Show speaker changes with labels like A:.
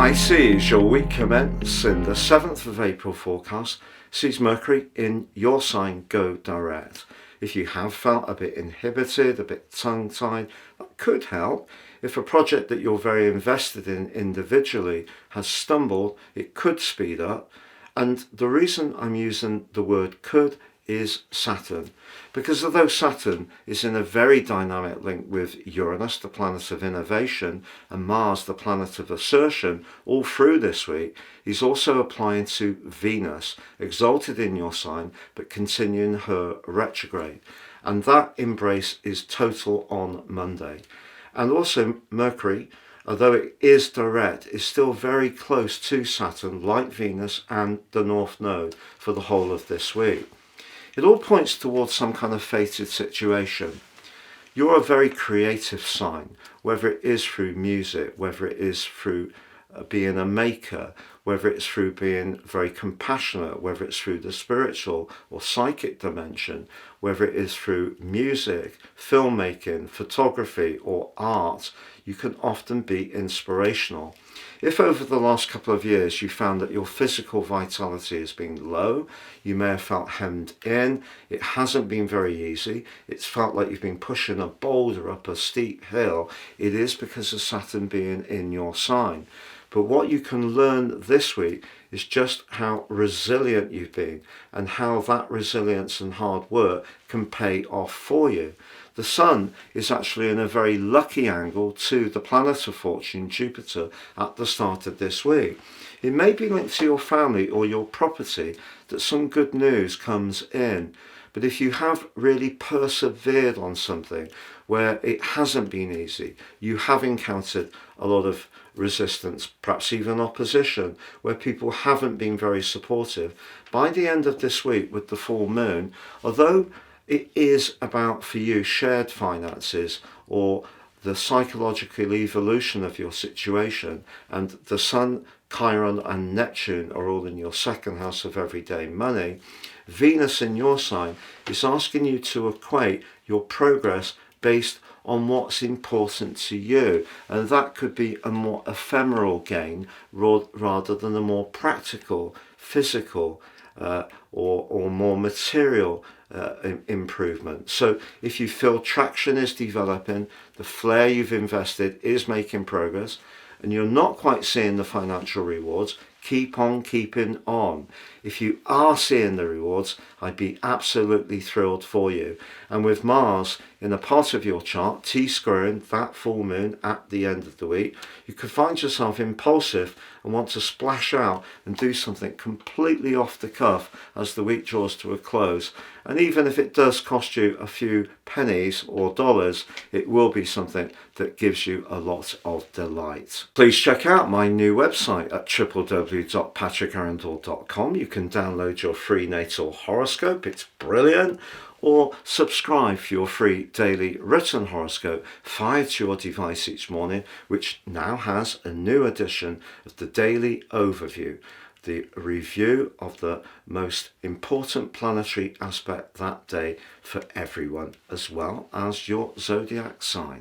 A: Pisces, your week commencing the 7th of April forecast sees Mercury in your sign go direct. If you have felt a bit inhibited, a bit tongue-tied, that could help. If a project that you're very invested in individually has stumbled, it could speed up. And the reason I'm using the word could is Saturn, because although Saturn is in a very dynamic link with Uranus, the planet of innovation, and Mars, the planet of assertion, all through this week, he's also applying to Venus, exalted in your sign, but continuing her retrograde. And that embrace is total on Monday. And also Mercury, although it is direct, is still very close to Saturn, like Venus and the North Node, for the whole of this week. It all points towards some kind of fated situation. You're a very creative sign, whether it is through music, whether it is through being a maker, whether it's through being very compassionate, whether it's through the spiritual or psychic dimension, whether it is through music, filmmaking, photography or art. You can often be inspirational. If over the last couple of years you found that your physical vitality has been low, you may have felt hemmed in, it hasn't been very easy, it's felt like you've been pushing a boulder up a steep hill, it is because of Saturn being in your sign. But what you can learn this week is just how resilient you've been and how that resilience and hard work can pay off for you. The Sun is actually in a very lucky angle to the planet of fortune, Jupiter, at the start of this week. It may be linked to your family or your property that some good news comes in. But if you have really persevered on something where it hasn't been easy, you have encountered a lot of resistance, perhaps even opposition, where people haven't been very supportive, by the end of this week with the full moon, although it is about, for you, shared finances or the psychological evolution of your situation, and the Sun, Chiron and Neptune are all in your second house of everyday money, Venus in your sign is asking you to equate your progress based on what's important to you, and that could be a more ephemeral gain rather than a more practical, physical or more material improvement. So if you feel traction is developing, the flair you've invested is making progress, and you're not quite seeing the financial rewards, keep on keeping on. If you are seeing the rewards, I'd be absolutely thrilled for you. And with Mars in a part of your chart, T-squaring that full moon at the end of the week, you could find yourself impulsive and want to splash out and do something completely off the cuff as the week draws to a close. And even if it does cost you a few pennies or dollars, it will be something that gives you a lot of delight. Please check out my new website at www.patrickarundell.com. You can download your free natal horoscope, it's brilliant, or subscribe for your free daily written horoscope fired to your device each morning, which now has a new edition of the daily overview, the review of the most important planetary aspect that day for everyone, as well as your zodiac sign.